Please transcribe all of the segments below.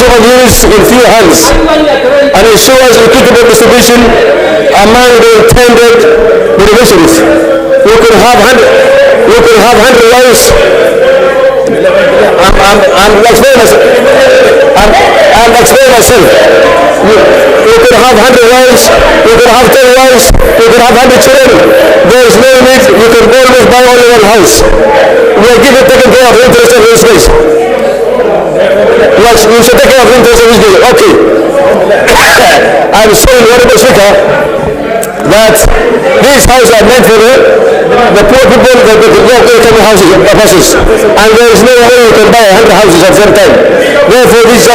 of units in few hands and ensures equitable distribution among the intended beneficiaries. You can have 100 wives. I'm explaining myself. You can have 100 wives, you can have 10 wives, you can have 100 children. There is no need. You can always buy only one house. We are taking care of the interest of this case. Yes, we should take care of the interest of this case. Okay. I'm saying, Honorable Speaker, that these houses are meant for the poor people, the low-income houses, and there is no way you can buy 100 houses at the same time. Therefore, this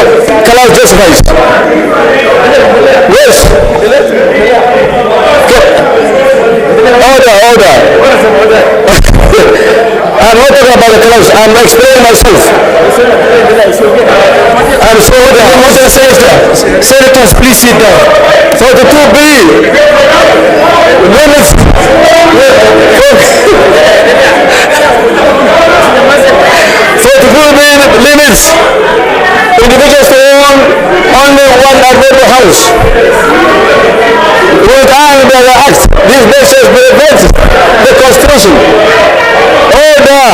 collapse justifies. Yes. Order. I'm not talking about the collapse. I'm explaining myself. I'm sorry. Senators, please sit down. For the 2B, limits. For the 2B limits individuals to own only one admitted house. Without the act, these measures prevent the Constitution. Order.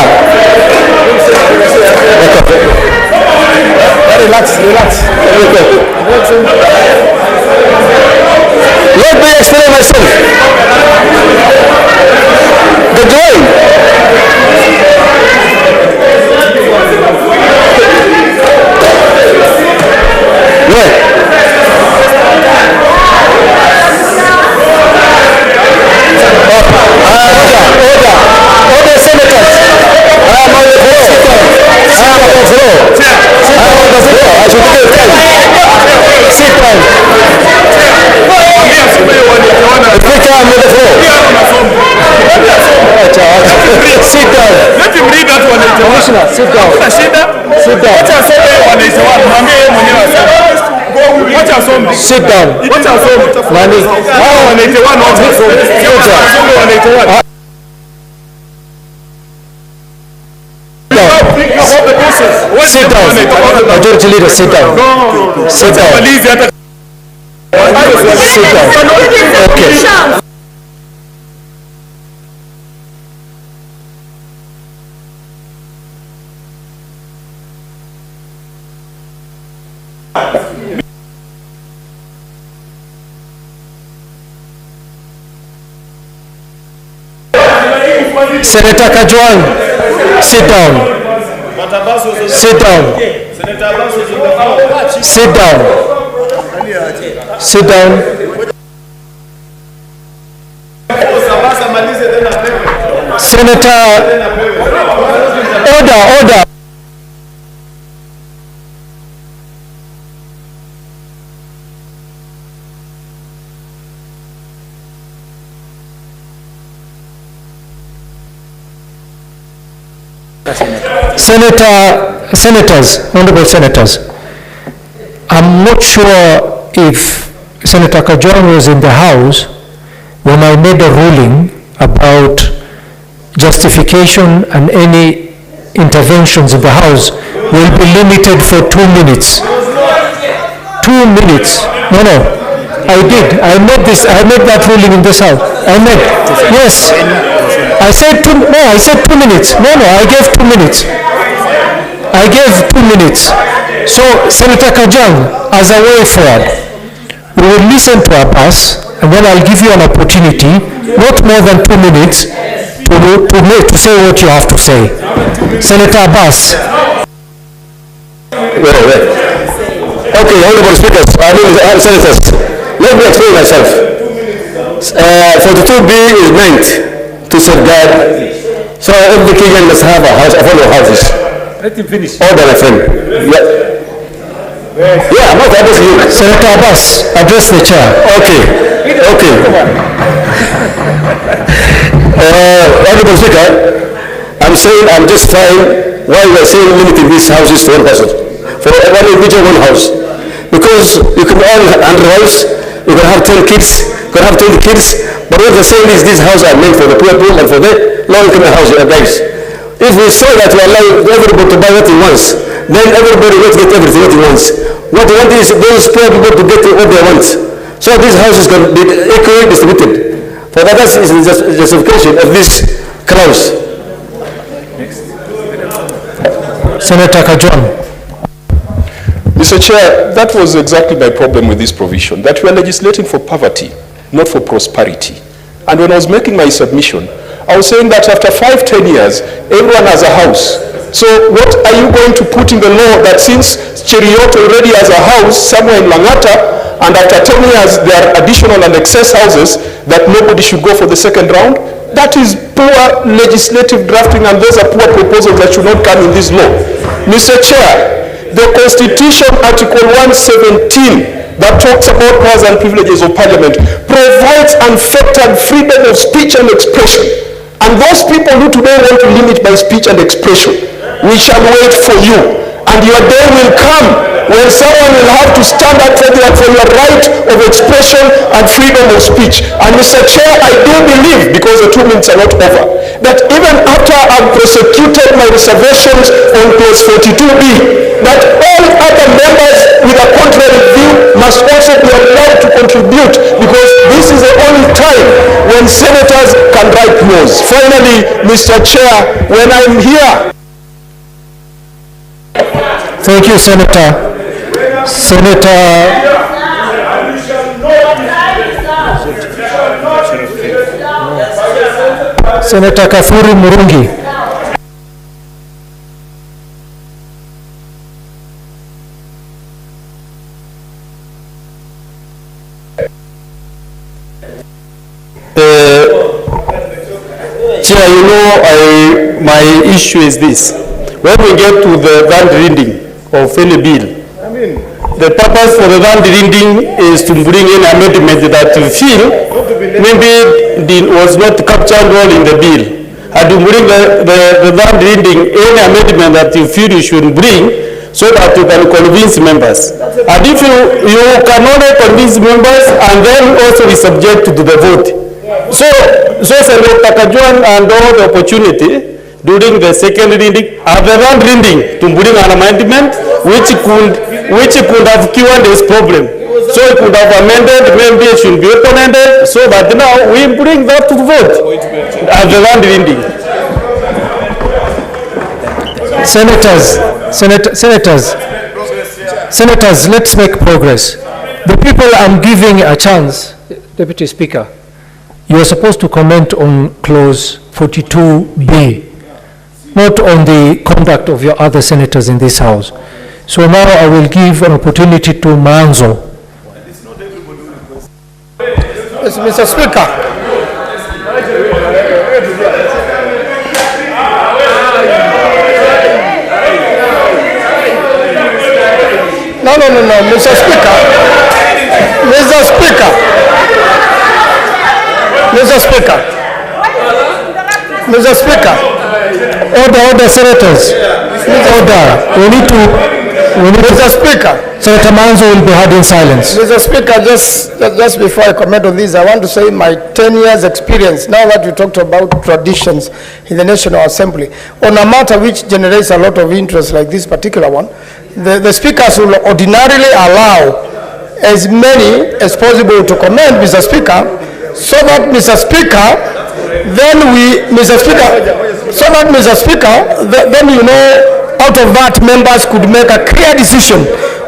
Relax. Let me explain myself. The drawing. Order, senators. I am on the floor. I should give you time. Sit down. Speaker, I'm on the floor. Sit down. Let him read that one. Commissioner, sit down. Sit down. Sit down. Sit down. Majority leader, sit down. Sit down. Sit down. Okay. Senator Kajwang, sit down. Sit down. Sit down. Sit down. Senator, order. Honorable senators, I'm not sure if Senator Kajwang was in the House when I made a ruling about justification and any interventions in the House will be limited for 2 minutes. 2 minutes. No. I did. I made that ruling in this House. Yes. I said 2 minutes. No, I gave 2 minutes. So, Senator Kajwang, as a way forward, we will listen to Abbas, and then I'll give you an opportunity, not more than 2 minutes, to say what you have to say. Senator Abbas. Wait. Okay, honorable speakers, senators, let me explain myself. For the 2B is meant to safeguard, so every Kenyan must have a house, affordable houses. Let him finish. Order, my friend. Yeah, I'm not addressing you. Senator Abbas, address the chair. Okay. Honorable Speaker, I'm saying I'm just fine why we're saying limiting these houses to one person. For one individual, one house. Because you can own 100 houses, you can have 10 kids, you can have 20 kids, but what they're saying is these houses are meant for the poor people and for the low-income guys. If we say that we allow everybody to buy what he wants, then everybody will get everything what he wants. What they want is those poor people to get what they want. So this house is going to be equally distributed. For that is the justification of this clause. Senator Kajon. Mr. Chair, that was exactly my problem with this provision, that we are legislating for poverty, not for prosperity. And when I was making my submission, I was saying that after 5-10 years, everyone has a house. So what are you going to put in the law that since Cheruiyot already has a house somewhere in Langata, and after 10 years there are additional and excess houses, that nobody should go for the second round? That is poor legislative drafting, and those are poor proposals that should not come in this law. Mr. Chair, the Constitution, Article 117, that talks about powers and privileges of Parliament, provides unfettered freedom of speech and expression. And those people who today want to limit my speech and expression, we shall wait for you. And your day will come when someone will have to stand up for your right of expression and freedom of speech. And Mr. Chair, I do believe, because the 2 minutes are not over, that even after I've prosecuted my reservations on clause 42B, that all other members with a contrary view must also be allowed to contribute, because this is the only time when senators can write laws. Finally, Mr. Chair, when I'm here... Thank you, Senator. Senator Kafuri Murungi. Chair, you know, my issue is this. When we get to the land reading of any bill, the purpose for the land reading is to bring in amendment that you feel maybe was not captured well in the bill. And to bring the land reading any amendment that you feel you should bring, so that you can convince members. And if you can only convince members and then also be subject to the vote. So Senator Kajon and all the opportunity during the second reading, at the round reading, to bring an amendment which could have cured this problem. So it could have amended, maybe it should be open-ended, so that now we bring that to the vote at the round reading. Senators, let's make progress. The people I'm giving a chance, Deputy Speaker, you are supposed to comment on clause 42B. Not on the conduct of your other senators in this House. So now I will give an opportunity to Manzo. Yes, Mr. Speaker. No, Mr. Speaker. Mr. Speaker. Order, senators. Order. Mr. Speaker. Senator Manzo will be heard in silence. Mr. Speaker, just before I comment on this, I want to say my 10 years experience, now that you talked about traditions in the National Assembly, on a matter which generates a lot of interest like this particular one, the speakers will ordinarily allow as many as possible to comment, Mr. Speaker, so that, Mr. Speaker, then you know, out of that members could make a clear decision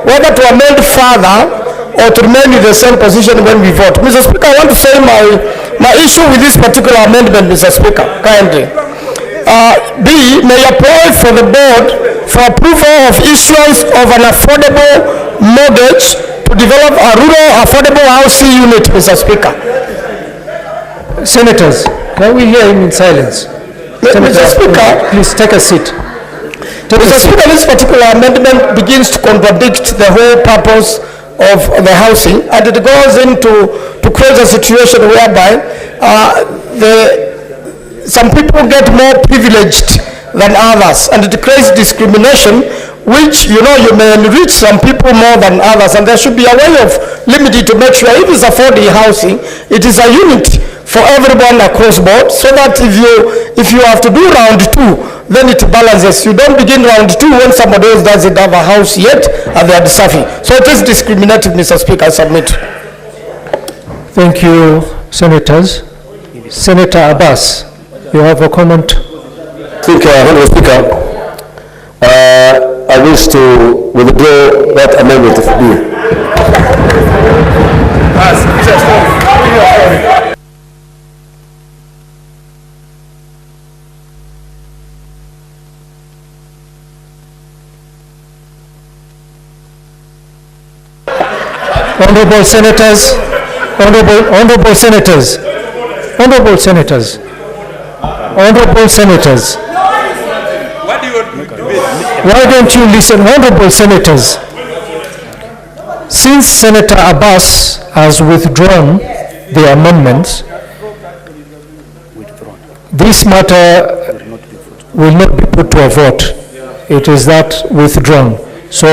whether to amend further or to remain in the same position when we vote. Mr. Speaker, I want to say my issue with this particular amendment, Mr. Speaker, kindly. B, may apply for the board for approval of issuance of an affordable mortgage to develop a rural affordable housing unit, Mr. Speaker. Senators, can we hear him in silence? Mr. Speaker, please take a seat. Mr. Speaker, this particular amendment begins to contradict the whole purpose of the housing, and it goes into to create a situation whereby some people get more privileged than others, and it creates discrimination, which, you know, you may enrich some people more than others, and there should be a way of limiting to make sure if it's affordable housing, it is a unit for everyone across board, so that if you if you have to do round 2, then it balances. You don't begin round 2 when somebody else doesn't have a house yet and they are deserving. So it is discriminative, Mr. Speaker. I submit. Thank you, Senators. Senator Abbas, you have a comment? Honourable Speaker, I wish to withdraw that amendment of bill. Honourable Senators, honourable Senators, honourable Senators, honourable Senators. Why don't you listen, honourable Senators? Since Senator Abbas has withdrawn the amendments, this matter will not be put to a vote. It is that withdrawn. So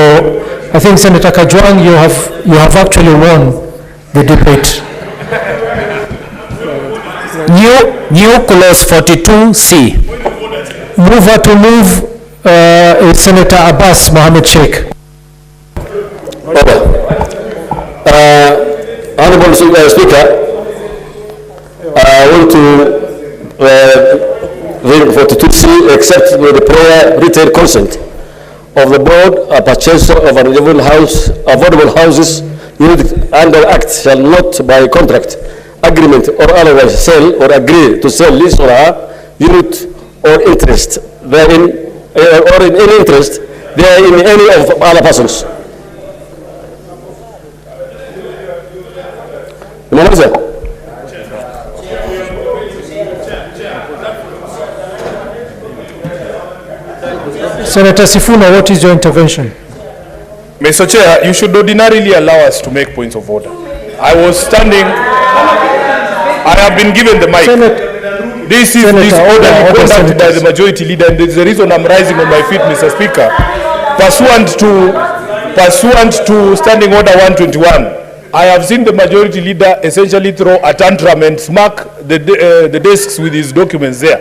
I think Senator Kajwang, you have actually won the debate. New clause 42C. Mover to move is Senator Abbas Mohammed Sheikh. Honourable Speaker, I want to read 42C, except with the prior written consent of the board, a purchaser of an affordable houses unit under Act shall not by contract, agreement or otherwise sell or agree to sell his or her unit or interest therein, or in any interest there in any of other persons. Senator Sifuna, what is your intervention? Mr. Chair, you should ordinarily allow us to make points of order. I was standing, I have been given the mic. This is disorderly conduct by the majority leader, and there's the reason I'm rising on my feet, Mr. Speaker. Pursuant to Standing Order 121, I have seen the majority leader essentially throw a tantrum and smack the desks with his documents there.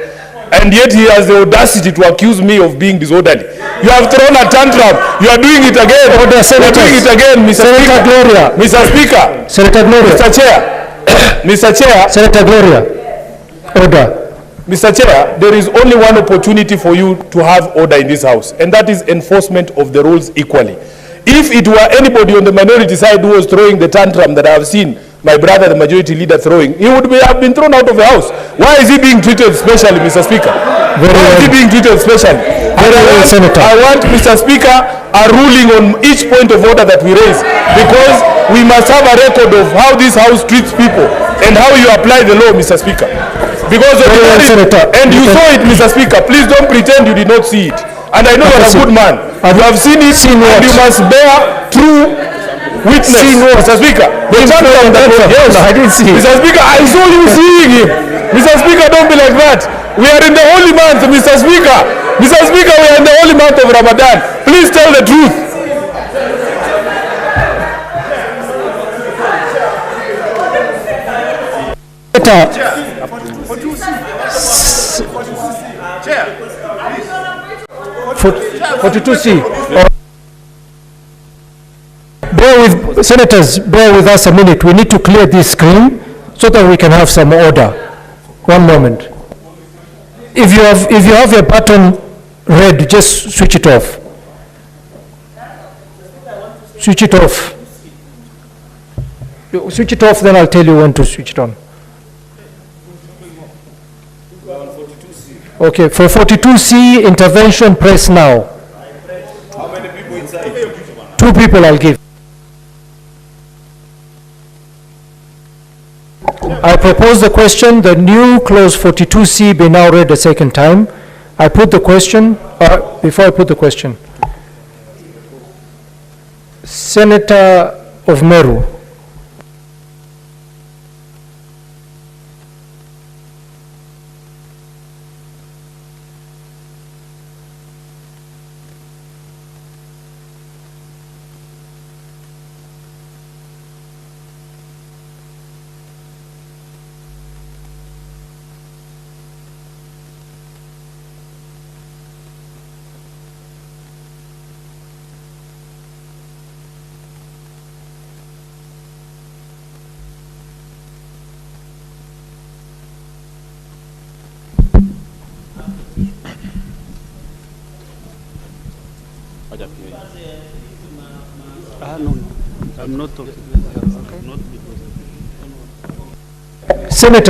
And yet he has the audacity to accuse me of being disorderly. You have thrown a tantrum. You are doing it again. Order, you are doing it again, Mr. Senator Speaker. Gloria. Mr. Speaker. Senator Gloria. Mr. Chair. Mr. Chair. Senator Gloria. Order. Mr. Chair, there is only one opportunity for you to have order in this house, and that is enforcement of the rules equally. If it were anybody on the minority side who was throwing the tantrum that I have seen my brother, the majority leader, throwing, he would have been thrown out of the house. Why is he being treated specially, Mr. Speaker? Why is he being treated specially? I want, Mr. Speaker, a ruling on each point of order that we raise, because we must have a record of how this house treats people and how you apply the law, Mr. Speaker. Because of and you saw it, Mr. Speaker. Please don't pretend you did not see it. And I know you're a good man. You have seen it, and you must bear true witness, Mr. Speaker. Yes, I didn't see it. Mr. Speaker, I saw you seeing him. Mr. Speaker, don't be like that. We are in the holy month, Mr. Speaker. Mr. Speaker, we are in the holy month of Ramadan. Please tell the truth. Chair. 42C. Senators, bear with us a minute. We need to clear this screen so that we can have some order. One moment. If you have your button red, just switch it off. Switch it off. Switch it off, then I'll tell you when to switch it on. Okay, for 42C intervention, press now. How many people inside? 2 people I'll give. I propose the question, the new clause 42C be now read a second time. I put the question, before I put the question. Senator of Meru. No, I'm not talking. Senator